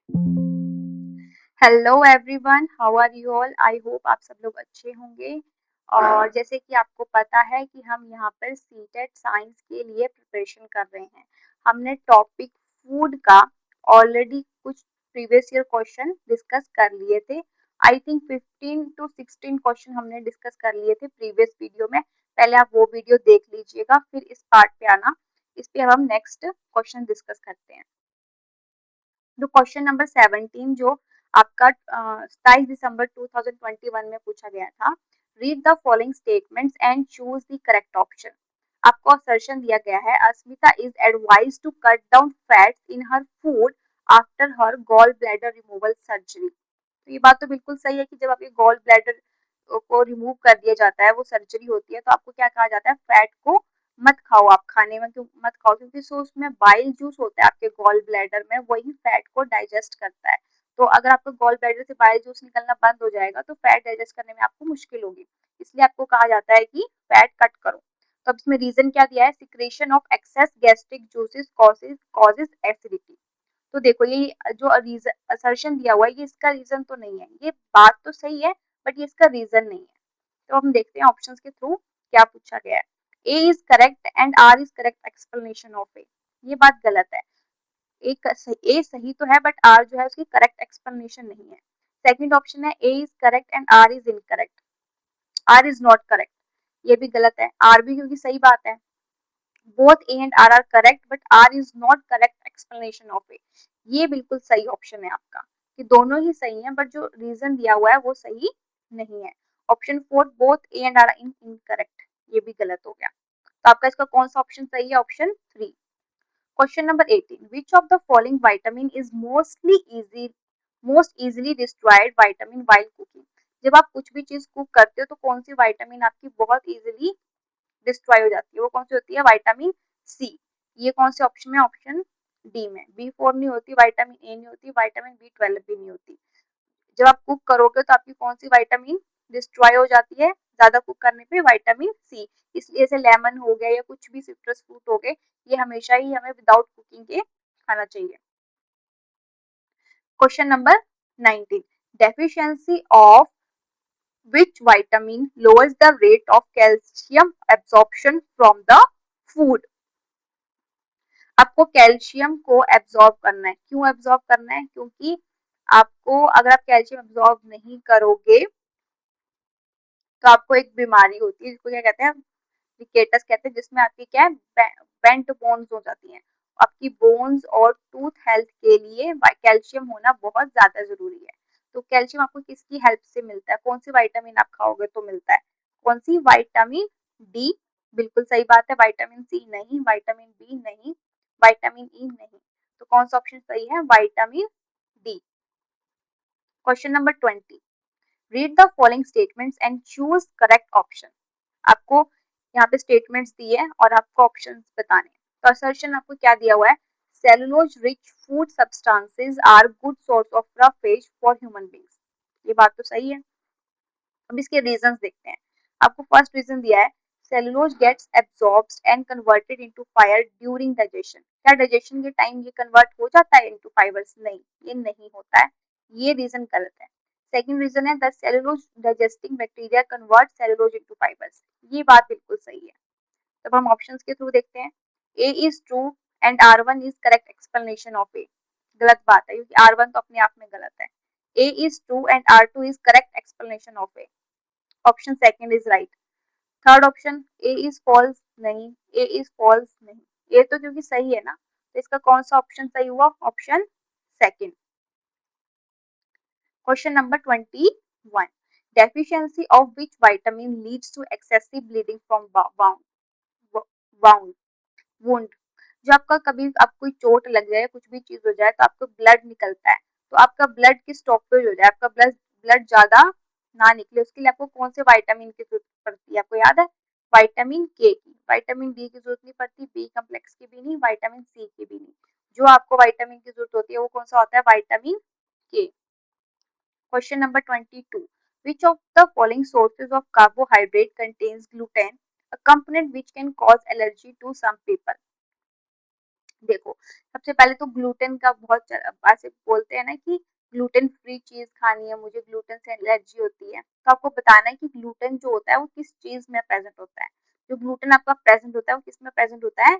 Hello everyone, how are you all. I hope आप सब लोग अच्छे होंगे। और जैसे कि आपको पता है कि हम यहाँ पर सीटेट साइंस के लिए प्रिपरेशन कर रहे हैं। हमने टॉपिक फूड का ऑलरेडी कुछ प्रीवियस ईयर क्वेश्चन डिस्कस कर लिए थे। आई थिंक 15 to 16 क्वेश्चन हमने डिस्कस कर लिए थे प्रीवियस वीडियो में। पहले आप वो वीडियो देख लीजिएगा, फिर इस पार्ट पे आना। इस पे हम नेक्स्ट क्वेश्चन डिस्कस करते हैं। जो क्वेश्चन नंबर 17 जो आपका 27 दिसंबर 2021 में पूछा गया था। Read the following statements and choose the correct option. आपको असर्शन दिया गया है, Asmita is advise to cut down fats in her food after her gall bladder removal surgery. तो ये बात तो बिल्कुल सही है कि जब आपके गॉल ब्लैडर को रिमूव कर दिया जाता है, वो सर्जरी होती है, तो आपको क्या कहा जाता है, फैट को मत खाओ। आप खाने में क्यों मत खाओ, क्योंकि सो उसमें बाइल जूस होता है आपके गॉल ब्लैडर में, वही फैट को डाइजेस्ट करता है। तो अगर आपका गॉल ब्लैडर से बाइल जूस निकलना बंद हो जाएगा तो फैट डाइजेस्ट करने में आपको मुश्किल होगी। इसलिए आपको कहा जाता है कि फैट कट करो। तो अब इसमें रीजन क्या दिया है, secretion of excess gastric juices causes acidity. तो देखो, ये जो रीजन असर्शन दिया हुआ है, ये इसका रीजन तो नहीं है। ये बात तो सही है, बट ये इसका रीजन नहीं है। तो हम देखते हैं ऑप्शंस के थ्रू क्या पूछा गया है। A is correct and R is correct explanation of A. ये बात गलत है। ए सही तो है, बट आर जो है उसकी करेक्ट एक्सप्लेनेशन नहीं है। सेकंड ऑप्शन है A is correct and R is incorrect. R is not correct, ये भी गलत है। आर भी क्योंकि सही बात है। Both A and R correct, but R is not correct explanation of A. ये बिल्कुल सही ऑप्शन है आपका, कि दोनों ही सही हैं, बट जो रीजन दिया हुआ है वो सही नहीं है। Option four, both A and R incorrect, ये भी गलत हो गया। तो आपका इसका कौन सा ऑप्शन सही है, option three. Question number 18, which of the following vitamin is most easily destroyed vitamin while cooking. जब आप कुछ भी चीज कुक करते हो तो कौन सी विटामिन आपकी बहुत इजीली डिस्ट्रॉय हो जाती है, वो कौन सी होती है, विटामिन सी। ये कौन से ऑप्शन में, ऑप्शन डी में। B4 नहीं होती, विटामिन ए नहीं होती, विटामिन B12 भी नहीं होती। जब आप कुक करोगे तो आपकी कौन सी विटामिन डिस्ट्रॉय हो जाती है ज्यादा कुक करने पे, विटामिन सी। इसलिए से लेमन हो गया या कुछ भी सिट्रस फ्रूट हो गए, ये हमेशा ही हमें विदाउट कुकिंग के खाना चाहिए। Question number 19, deficiency of which vitamin lowers the rate of calcium absorption from the food। आपको कैल्शियम को एब्जॉर्ब करना है। क्यों एब्जॉर्ब करना है, क्योंकि आपको अगर आप कैल्शियम एब्जॉर्ब नहीं करोगे तो आपको एक बीमारी होती है जिसको क्या कहते हैं, रिकेटस कहते हैं, जिसमें आपकी क्या है, बेंट बोन्स हो जाती हैं। आपकी बोन्स और टूथ हेल्थ के लिए कैल्शियम होना बहुत ज्यादा जरूरी है। तो कैल्शियम आपको किसकी हेल्प से मिलता है, कौन सी विटामिन आप खाओगे तो मिलता है, कौन सी, विटामिन डी। बिल्कुल सही बात है। विटामिन सी नहीं, विटामिन बी नहीं, विटामिन ई नहीं। तो कौन सा ऑप्शन सही है, vitamin D. Question number 20, read the following statements and choose correct option. आपको यहाँ पे स्टेटमेंट्स दिए हैं और आपको ऑप्शंस बताने हैं। तो असर्शन आपको क्या दिया हुआ है, cellulose rich food substances are good source of roughage for human beings. ये बात तो सही है। अब इसके रीजंस देखते हैं। आपको फर्स्ट रीजन दिया है, cellulose gets absorbed and converted into fiber during digestion. क्या डाइजेशन के टाइम ये कन्वर्ट हो जाता है इनटू फाइबर्स, नहीं, ये नहीं होता है। ये रीजन गलत है। सेकंड रीजन है, the cellulose digesting bacteria convert cellulose into fibres. ये बात बिल्कुल सही है। तब हम ऑप्शंस के थ्रू देखते हैं। A is true and R one is correct explanation of A. गलत बात है, क्योंकि आर वन तो अपने आप में गलत है। A is true and R two is correct explanation of A. Option second is right. Third option, A is false, नहीं, ए इज फॉल्स नहीं। ए तो क्योंकि सही है ना, तो इसका कौन सा ऑप्शन सही हुआ, option second. Question number 21, deficiency of which vitamin leads to excessive bleeding from wound wound. जो आपका कभी आपको कोई चोट लग जाए, कुछ भी चीज हो जाए, तो आपको ब्लड निकलता है। तो आपका ब्लड की स्टॉपेज हो जाए, आपका ब्लड ब्लड ज्यादा ना निकले, उसके लिए आपको कौन से विटामिन की जरूरत पड़ती है, आपको याद है, विटामिन के की। विटामिन डी की जरूरत नहीं पड़ती, बी कम्प्लेक्स की भी नहीं, विटामिन सी की भी नहीं। जो आपको विटामिन की जरूरत होती है वो कौन सा होता है, विटामिन के। Question number 22, which of the following sources of carbohydrate contains gluten, a component which can cause allergy to some people। देखो, सबसे पहले तो ग्लूटेन का बहुत ऐसे बोलते हैं ना कि ग्लूटेन फ्री चीज खानी है, मुझे ग्लूटेन से एलर्जी होती है, तो आपको बताना है कि ग्लूटेन जो होता है वो किस चीज में प्रेजेंट होता है। जो ग्लूटेन आपका प्रेजेंट होता है वो किस में प्रेजेंट होता है,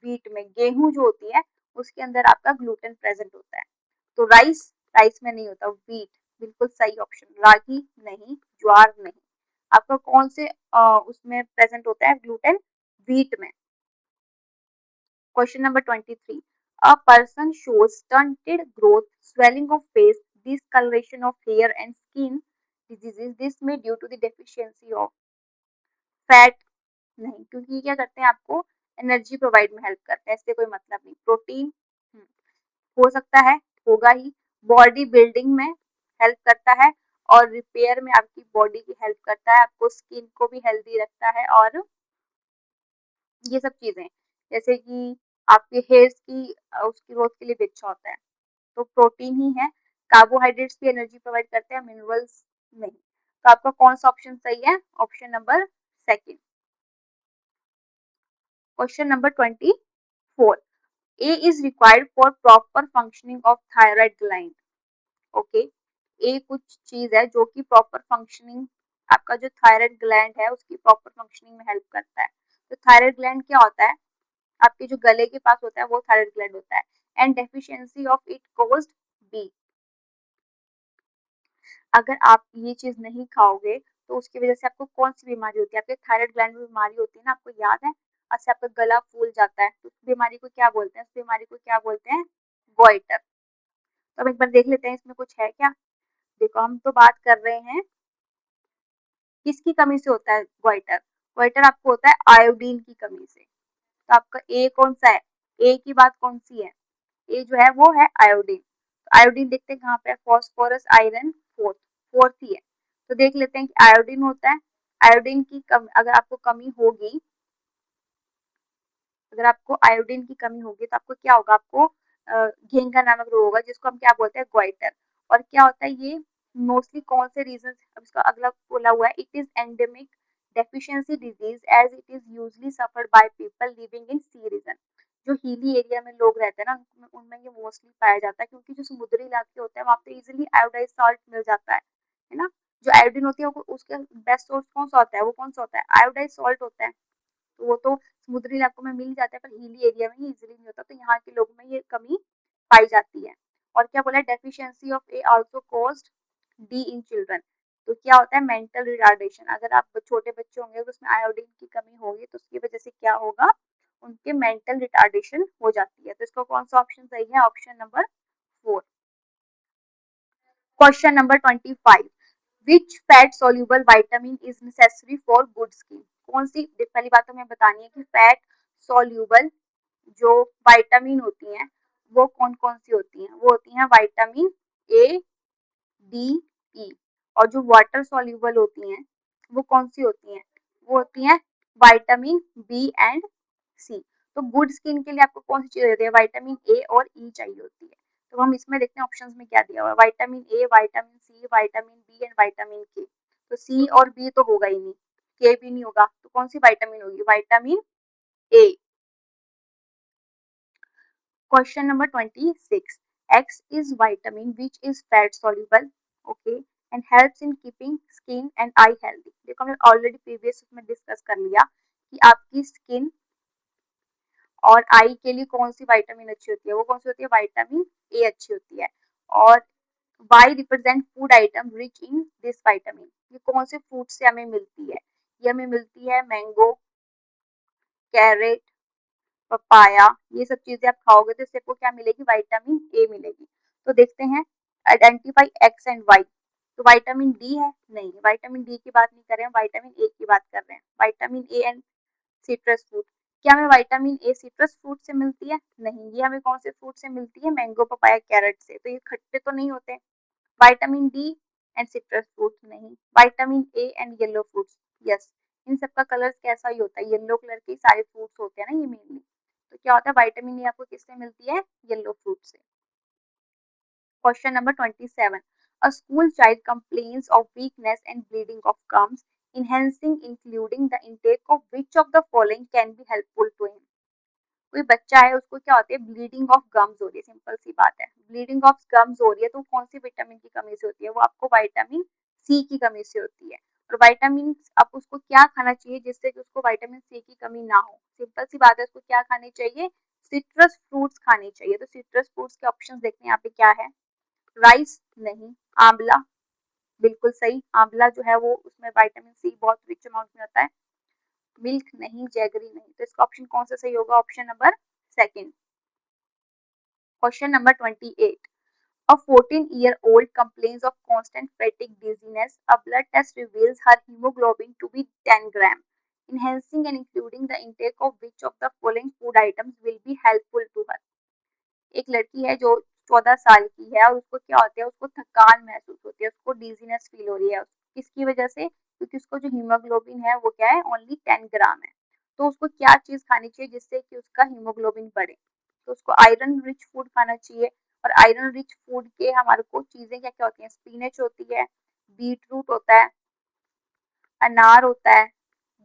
व्हीट में, गेहूं जो होती है उसके अंदर आपका ग्लूटेन प्रेजेंट होता है। तो राइस, राइस में नहीं होता, व्हीट बिल्कुल सही ऑप्शन, रागी नहीं, ज्वार नहीं। आपका कौन से उसमें प्रेजेंट होता है ग्लूटेन, व्हीट में। Question number 23. A person shows stunted growth, swelling of face, discoloration of hair and skin diseases. This may due to the deficiency of fat. नहीं, क्योंकि ये क्या करते हैं, आपको एनर्जी प्रोवाइड में हेल्प करते हैं, इससे कोई मतलब नहीं। प्रोटीन हो सकता है, होगा ही। बॉडी बिल्डिंग में हेल्प करता है और रिपेयर में आपकी बॉडी की हेल्प करता है, आपको स्किन को भी हेल्दी रखता है, और ये सब चीजें जैसे कि आपके हेयर्स की उसकी ग्रोथ के लिए भी अच्छा होता है। तो प्रोटीन ही है। कार्बोहाइड्रेट्स भी एनर्जी प्रोवाइड करते हैं, मिनरल्स नहीं। तो आपका कौन सा ऑप्शन सही है, option number second. Question number 24. A is required for proper functioning of thyroid gland. Okay, A कुछ चीज है जो कि प्रॉपर फंक्शनिंग, आपका जो थायराइड ग्लैंड है उसकी प्रॉपर फंक्शनिंग में हेल्प करता है। तो थायराइड ग्लैंड क्या होता है, आपके जो गले के पास होता है वो थायराइड ग्लैंड होता है। And deficiency of it caused be, अगर आप ये चीज नहीं खाओगे तो उसकी वजह से आपको कौन सी बीमारी होती है, आपके थायराइड ग्लैंड में बीमारी होती है ना, आपको याद है, उससे आपका गला फूल जाता है, तो उस बीमारी को क्या बोलते हैं, उस बीमारी को क्या बोलते हैं, गोइटर। तो अब एक बार देख लेते हैं इसमें कुछ है क्या। देखो, हम तो बात कर रहे हैं किसकी कमी से होता है गोइटर, गोइटर आपको होता है आयोडीन की कमी से। तो आपका ए कौन सा है, ए की बात कौन सी है, ए जो है वो है आयोडीन। तो आयोडीन देखते हैं कहाँ पे, फॉस्फोरस आयरन फोर्थ, फोर्थ ही है। तो देख लेते हैं कि आयोडीन होता है, आयोडीन की कमी अगर आपको कमी होगी, अगर आपको आयोडीन की कमी होगी तो आपको क्या होगा, आपको घेंगा नामक रोग होगा जिसको हम क्या बोलते हैं, ग्वाइटर। और क्या होता है ये, मोस्टली कौन से रीजन, अब इसका अगला बोला हुआ है, it is endemic deficiency disease as it is usually suffered by people living in sea region. जो हिली एरिया में लोग रहते हैं ना उनमें ये मोस्टली पाया जाता है, क्योंकि जो समुद्री इलाके होते हैं वहाँ पे इजिली आयोडाइज सॉल्ट मिल जाता है ना। जो आयोडीन होती है उसका बेस्ट सोर्स कौन सा होता है, वो कौन सा होता है, आयोडाइज सॉल्ट होता है। तो वो तो समुद्री इलाकों में मिल जाता है, पर हिली एरिया में ही इजिली नहीं होता, तो यहाँ के लोगों में ये कमी पाई जाती है। और क्या बोला, deficiency of A also caused D in children. तो क्या होता है, मेंटल रिटार्डेशन, अगर आप छोटे बच्चे होंगे तो उसमें आयोडीन की कमी होगी तो उसकी वजह से क्या होगा, उनके मेंटल रिटार्डेशन हो जाती है। तो इसका कौन सा ऑप्शन सही है, option number 4। Question number 25. Which fat soluble vitamin is necessary for good skin. कौन सी, पहली बात तो हमें बतानी है कि फैट सोल्यूबल जो विटामिन होती हैं वो कौन कौन सी होती हैं, वो होती हैं विटामिन ए, डी, ई। और जो वाटर सोल्यूबल होती हैं वो कौन सी होती हैं, वो होती हैं विटामिन बी एंड सी। तो गुड स्किन के लिए आपको कौन सी चीज होती है, विटामिन ए और ई चाहिए होती है। तो हम इसमें देखते हैं ऑप्शंस में क्या दिया हुआ है, vitamin A, vitamin C, vitamin B and vitamin K. तो सी और बी तो होगा ही नहीं, के भी नहीं होगा, तो कौन सी विटामिन होगी, vitamin A. Question number 26. X is vitamin which is fat soluble, okay, and helps in keeping skin and eye healthy. देखो हमने ऑलरेडी प्रीवियस में डिस्कस कर लिया कि आपकी स्किन और आई के लिए कौन सी विटामिन अच्छी होती है, वो कौन सी होती है, विटामिन ए अच्छी होती है। और Y represent food item rich in this vitamin, ये कौन से फूड से हमें मिलती है, ये हमें मिलती है मैंगो, कैरेट, पपाया, ये सब चीजें आप खाओगे तो इससे आपको क्या मिलेगी, विटामिन ए मिलेगी। तो देखते हैं, आइडेंटिफाई एक्स एंड वाई। तो विटामिन डी है, नहीं, विटामिन डी की बात नहीं कर रहे हैं, विटामिन ए की बात कर रहे हैं। Vitamin A and citrus fruit, क्या हमें विटामिन ए सिट्रस फ्रूट से मिलती है, नहीं, ये हमें कौन से फ्रूट से मिलती है, मैंगो, पपाया, कैरेट से। तो ये खट्टे तो नहीं होते। Vitamin D and citrus fruit नहीं, vitamin A and yellow fruits, yes, इन सबका कलर कैसा ही होता है, येलो कलर के सारे फ्रूट्स होते हैं ना ये मेनली। तो क्या होता है, विटामिन ए आपको किससे मिलती है, येलो फ्रूट से। Question number 27. A school child complains of weakness and bleeding of gums. Enhancing including the intake of which of the following can be helpful to him. कोई बच्चा है उसको क्या होती है, ब्लीडिंग ऑफ गम्स हो रही है, सिंपल सी बात है, ब्लीडिंग ऑफ गम्स हो रही है तो कौन सी विटामिन की कमी से होती है, वो आपको विटामिन सी की कमी से होती है। और विटामिन अब उसको क्या खाना चाहिए जिससे कि उसको विटामिन सी की कमी ना हो, सिंपल सी बात है, उसको क्या खाने चाहिए, सिट्रस फ्रूट्स खाने चाहिए। तो सिट्रस फ्रूट्स के ऑप्शन देखते हैं यहाँ पे क्या है, राइस नहीं, आंवला बिल्कुल सही, आंवला जो है वो उसमें विटामिन सी बहुत रिच अमाउंट में होता है, मिल्क नहीं, जैगरी नहीं, तो इसका ऑप्शन कौन सा सही होगा, option number second. Question number 28, a 14-year-old complains of constant fatigue dizziness. A blood test reveals her hemoglobin to be 10 gram. Enhancing and including the intake of which of the following food items will be helpful to her? एक लड़की है जो 14 साल की है और उसको क्या होता है, उसको थकान महसूस होती है, उसको डिजीनेस फील हो रही है, किसकी वजह से, क्योंकि उसको जो हीमोग्लोबिन है वो क्या है, ओनली 10 ग्राम है। तो उसको क्या चीज खानी चाहिए जिससे कि उसका हीमोग्लोबिन बढ़े, तो उसको आयरन रिच फूड खाना चाहिए। और आयरन रिच फूड के हमारे को चीजें क्या क्या होती हैं, स्पिनच होती है, बीट रूट होता है, अनार होता है,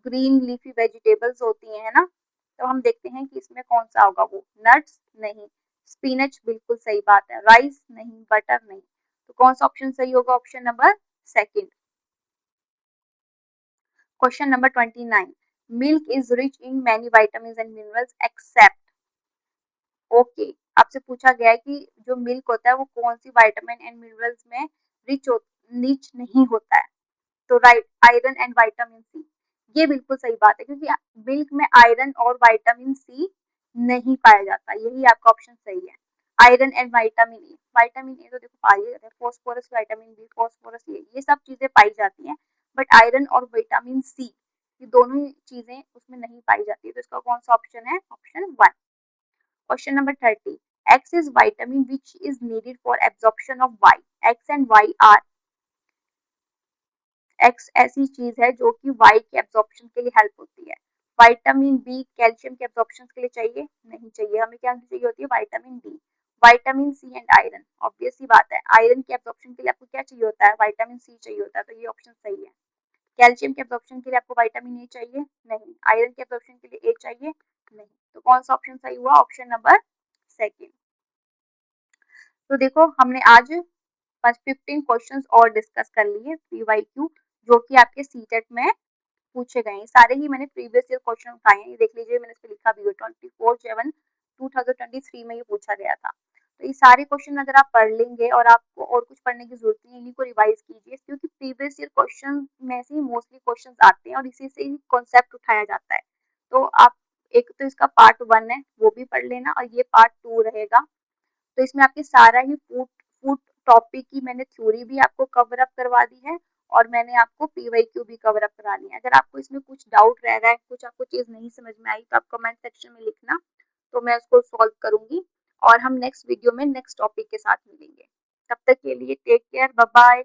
ग्रीन लीफी वेजिटेबल्स होती हैं, है ना। तो हम देखते हैं कि इसमें कौन सा होगा, वो नट्स नहीं, स्पिनच बिल्कुल सही बात है, राइस नहीं, बटर नहीं, तो कौन सा ऑप्शन सही होगा, option number second. Question number 29, milk is rich in many vitamin and minerals except, okay, आपसे पूछा गया है कि जो मिल्क होता है वो कौन सी विटामिन एंड मिनरल्स में रिच रिच नहीं होता है, तो right, iron and vitamin C, ये बिल्कुल सही बात है, क्योंकि मिल्क में आयरन और विटामिन सी नहीं पाया जाता, यही आपका ऑप्शन सही है, आयरन एंड विटामिन ए तो देखो पाई जाता है, फॉस्फोरस, विटामिन बी, फॉस्फोरस, ये सब चीजें पाई जाती हैं, बट आयरन और विटामिन सी ये दोनों चीजें उसमें नहीं पाई जाती है, तो इसका कौन सा ऑप्शन है, option one. Question number 30, X is vitamin which is needed for absorption of Y. X and Y are, x ऐसी चीज है जो कि वाई के एब्जॉर्प्शन के लिए हेल्प होती है। विटामिन बी कैल्शियम के एब्जॉर्प्शन के लिए चाहिए, नहीं चाहिए, हमें क्या चाहिए होती है, vitamin D. Vitamin C and iron, obvious सी बात है, आयरन के एब्जॉर्प्शन के लिए आपको क्या चाहिए होता है, विटामिन सी चाहिए होता है, तो ये ऑप्शन सही है। कैल्शियम के एब्जॉर्प्शन के लिए आपको विटामिन ए चाहिए, नहीं, आयरन के एब्जॉर्प्शन के लिए ए चाहिए, नहीं, तो कौन सा ऑप्शन सही हुआ, ऑप्शन नंबर सेकेंड। तो देखो हमने आज 15 क्वेश्चंस और डिस्कस कर लिए पीवाईक्यू, जो कि आपके सीटेट में पूछे गए हैं, सारे ही मैंने प्रीवियस ईयर क्वेश्चन उठाए हैं, ये देख लीजिए मैंने इस पे लिखा भी है 24/7/2023 में ये पूछा गया था। तो ये सारे क्वेश्चन अगर आप पढ़ लेंगे और आपको और कुछ पढ़ने की जरूरत नहीं है, इन्हीं को रिवाइज कीजिए, क्योंकि प्रीवियस ईयर क्वेश्चन में से ही मोस्टली क्वेश्चन आते हैं और इसी से ही कॉन्सेप्ट उठाया जाता है। तो आप एक तो इसका पार्ट 1 है वो भी पढ़ लेना और ये पार्ट 2 रहेगा, तो इसमें आपके सारा ही फूड फूड टॉपिक की मैंने थ्योरी भी आपको कवर अप करवा दी है और मैंने आपको पीवाईक्यू भी कवर अप करा लिया है। अगर आपको इसमें कुछ डाउट रह रहा है, कुछ आपको चीज नहीं समझ में आई, तो आप कमेंट सेक्शन में लिखना, तो मैं उसको सॉल्व करूंगी और हम नेक्स्ट वीडियो में नेक्स्ट टॉपिक के साथ मिलेंगे। तब तक के लिए टेक केयर, बाय बाय।